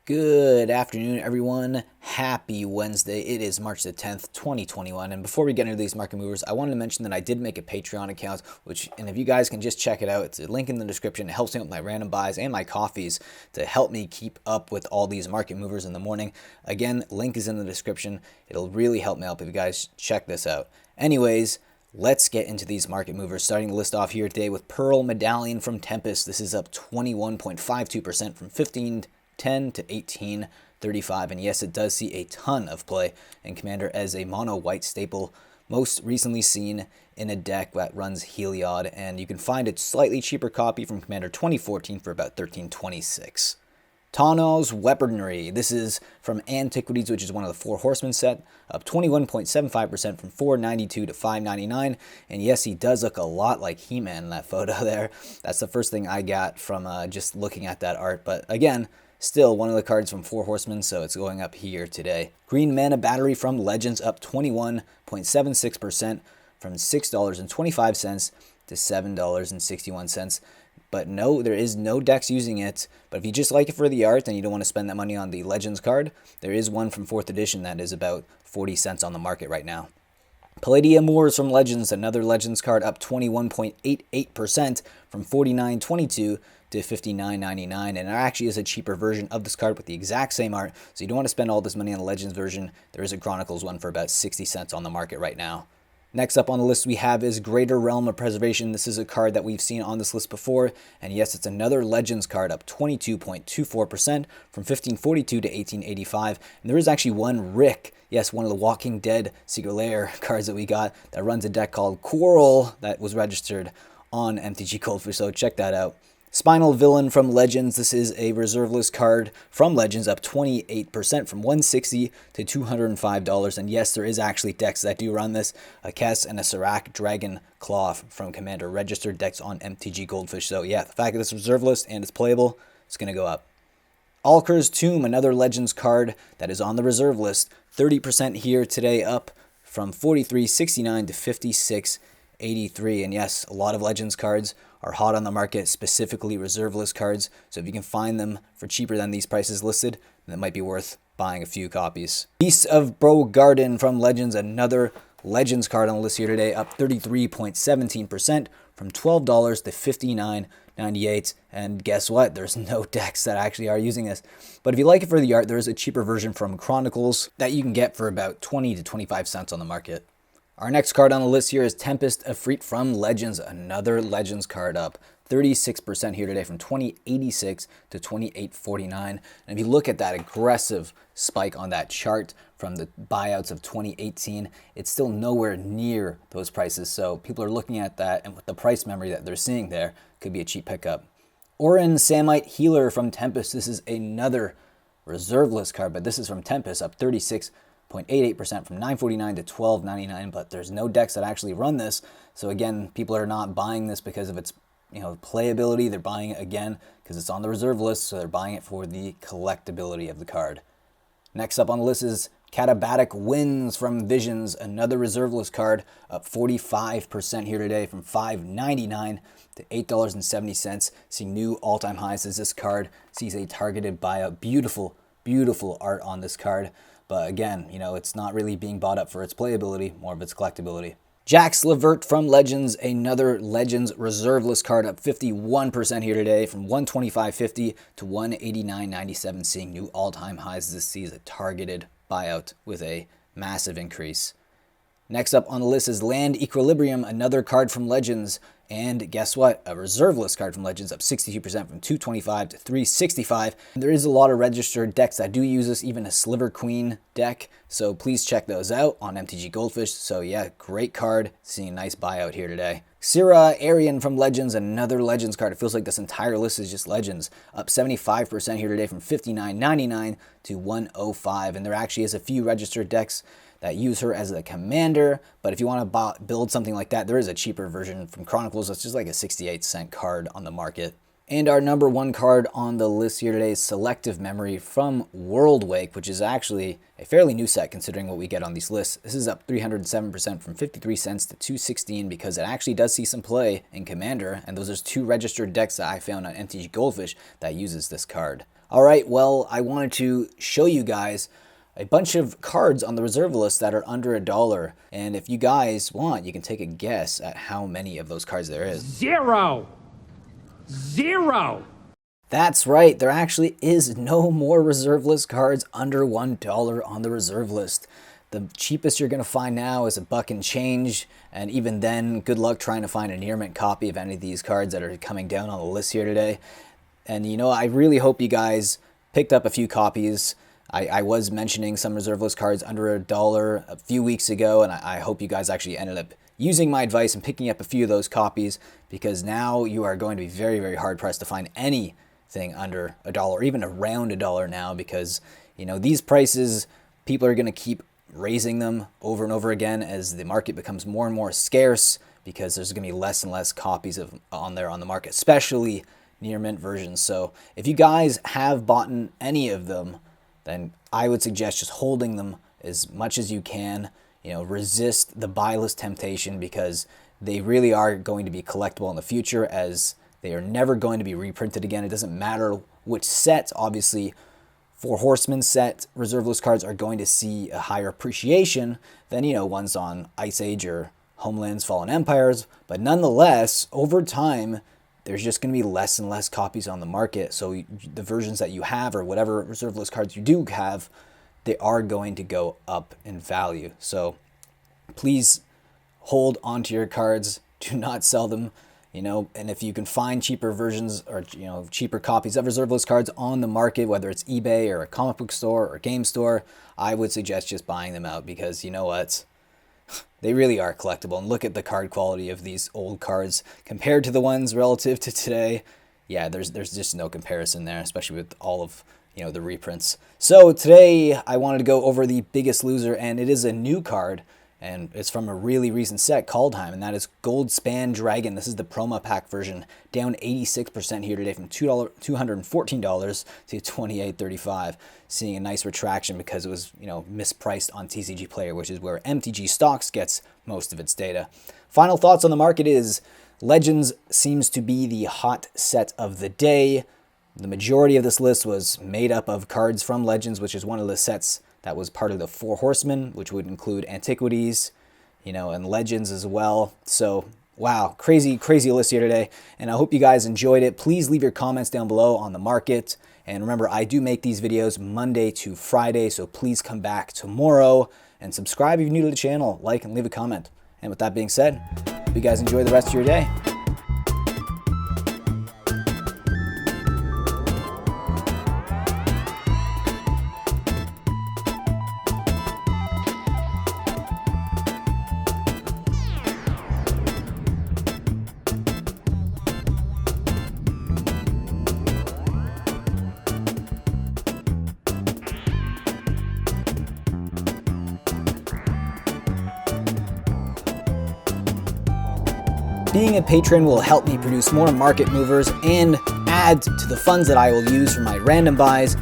Good afternoon, everyone. Happy Wednesday. It is March the 10th, 2021. And before we get into these market movers, I wanted to mention that I did make a Patreon account, and if you guys can just check it out, it's a link in the description. It helps me with my random buys and my coffees to help me keep up with all these market movers in the morning. Again, link is in the description. It'll really help me out if you guys check this out. Anyways, let's get into these market movers. Starting the list off here today with Pearl Medallion from Tempest. This is up 21.52% from 15.10 to 18.35, and yes, it does see a ton of play in Commander as a mono white staple, most recently seen in a deck that runs Heliod, and you can find a slightly cheaper copy from Commander 2014 for about 13.26. Tonnos Weaponry. This is from Antiquities, which is one of the Four Horsemen set, up 21.75% from 4.92 to 5.99. And yes, he does look a lot like He-Man in that photo there. That's the first thing I got from just looking at that art. But again, still one of the cards from Four Horsemen, so it's going up here today. Green Mana Battery from Legends, up 21.76% from $6.25 to $7.61. But no, there is no decks using it. But if you just like it for the art and you don't want to spend that money on the Legends card, there is one from 4th edition that is about 40 cents on the market right now. Palladium Wars from Legends, another Legends card, up 21.88% from $49.22 to $59.99. And there actually is a cheaper version of this card with the exact same art. So you don't want to spend all this money on the Legends version. There is a Chronicles one for about 60 cents on the market right now. Next up on the list we have is Greater Realm of Preservation. This is a card that we've seen on this list before, and yes, it's another Legends card, up 22.24% from 1542 to 1885. And there is actually one Rick, yes, one of the Walking Dead Secret Lair cards that we got that runs a deck called Quarrel that was registered on MTG Goldfish, so check that out. Spinal Villain from Legends. This is a reserve list card from Legends, up 28% from $160 to $205. And yes, there is actually decks that do run this. A Kess and a Serac Dragon Claw from Commander registered decks on MTG Goldfish. So yeah, the fact that it's reserve list and it's playable, it's going to go up. Elkers Tomb, another Legends card that is on the reserve list. 30% here today, up from $43.69 to $56.83. And yes, a lot of Legends cards are hot on the market, specifically reserve list cards. So if you can find them for cheaper than these prices listed, then it might be worth buying a few copies. Beasts of Brogarden from Legends, another Legends card on the list here today, up 33.17% from $12 to $59.98. And guess what? There's no decks that actually are using this. But if you like it for the art, there is a cheaper version from Chronicles that you can get for about 20 to 25 cents on the market. Our next card on the list here is Tempest, a thrift from Legends, another Legends card, up 36% here today from $20.86 to $28.49. And if you look at that aggressive spike on that chart from the buyouts of 2018, it's still nowhere near those prices. So people are looking at that, and with the price memory that they're seeing there, could be a cheap pickup. Oren Samite Healer from Tempest. This is another reserve list card, but this is from Tempest, up 36.88% from $9.49 to $12.99, but there's no decks that actually run this. So again, people are not buying this because of its playability. They're buying it again because it's on the reserve list, so they're buying it for the collectability of the card. Next up on the list is Katabatic Wins from Visions, another reserve list card, up 45% here today from $5.99 to $8.70, seeing new all-time highs as this card sees a targeted buyout. Beautiful, beautiful art on this card. But again, it's not really being bought up for its playability, more of its collectability. Jax Levert from Legends, another Legends reserve list card, up 51% here today from $125.50 to $189.97, seeing new all-time highs. This sees a targeted buyout with a massive increase. Next up on the list is Land Equilibrium, another card from Legends. And guess what? A reserve list card from Legends, up 62% from $225 to $365. And there is a lot of registered decks that do use this, even a Sliver Queen deck. So please check those out on MTG Goldfish. So yeah, great card. Seeing a nice buyout here today. Aryan from Legends, another Legends card. It feels like this entire list is just Legends. Up 75% here today from $59.99 to $105. And there actually is a few registered decks that use her as a commander, but if you want to build something like that, there is a cheaper version from Chronicles. It's just like a 68-cent card on the market. And our number one card on the list here today is Selective Memory from Worldwake, which is actually a fairly new set considering what we get on these lists. This is up 307% from 53 cents to 216 because it actually does see some play in Commander, and those are two registered decks that I found on MTG Goldfish that uses this card. All right, well, I wanted to show you guys a bunch of cards on the reserve list that are under $1. And if you guys want, you can take a guess at how many of those cards there is. Zero. That's right, there actually is no more reserve list cards under $1 on the reserve list. The cheapest you're going to find now is $1 and change, and even then, good luck trying to find a near mint copy of any of these cards that are coming down on the list here today. And you know, I really hope you guys picked up a few copies. I was mentioning some reserve list cards under $1 a few weeks ago, and I hope you guys actually ended up using my advice and picking up a few of those copies, because now you are going to be very, very hard pressed to find anything under $1 or even around $1 now, because you know, these prices, people are going to keep raising them over and over again as the market becomes more and more scarce, because there's going to be less and less copies of on the market, especially near mint versions. So if you guys have bought any of them, then I would suggest just holding them as much as you can. You know, resist the buy list temptation, because they really are going to be collectible in the future, as they are never going to be reprinted again. It doesn't matter which set. Obviously, Four Horsemen set reserve list cards are going to see a higher appreciation than, you know, ones on Ice Age or Homeland's Fallen Empires. But nonetheless, over time, there's just going to be less and less copies on the market. So the versions that you have, or whatever reserve list cards you do have, they are going to go up in value. So please hold onto your cards. Do not sell them. You know, and if you can find cheaper versions, or you know, cheaper copies of reserve list cards on the market, whether it's eBay or a comic book store or a game store, I would suggest just buying them out, because you know what? They really are collectible. And look at the card quality of these old cards compared to the ones relative to today. Yeah, there's just no comparison there, especially with all of, you know, the reprints. So today I wanted to go over the biggest loser, and it is a new card, and it's from a really recent set, Kaldheim, and that is Gold Span Dragon. This is the promo pack version, down 86% here today from $214 to $28.35. Seeing a nice retraction because it was, you know, mispriced on TCG Player, which is where MTG Stocks gets most of its data. Final thoughts on the market is Legends seems to be the hot set of the day. The majority of this list was made up of cards from Legends, which is one of the sets that was part of the Four Horsemen, which would include Antiquities, you know, and Legends as well. So, wow, crazy list here today. And I hope you guys enjoyed it. Please leave your comments down below on the market. And remember, I do make these videos Monday to Friday, so please come back tomorrow and subscribe if you're new to the channel, like and leave a comment. And with that being said, hope you guys enjoy the rest of your day. Being a patron will help me produce more market movers and add to the funds that I will use for my random buys,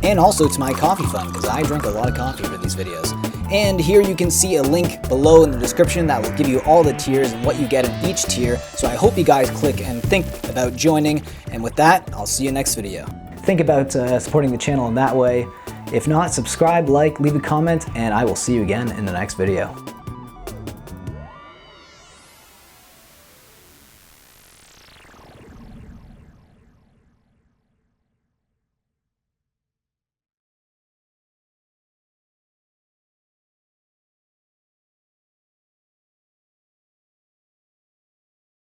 and also to my coffee fund, because I drink a lot of coffee for these videos. And here you can see a link below in the description that will give you all the tiers and what you get in each tier. So I hope you guys click and think about joining. And with that, I'll see you next video. Think about supporting the channel in that way. If not, subscribe, like, leave a comment, and I will see you again in the next video.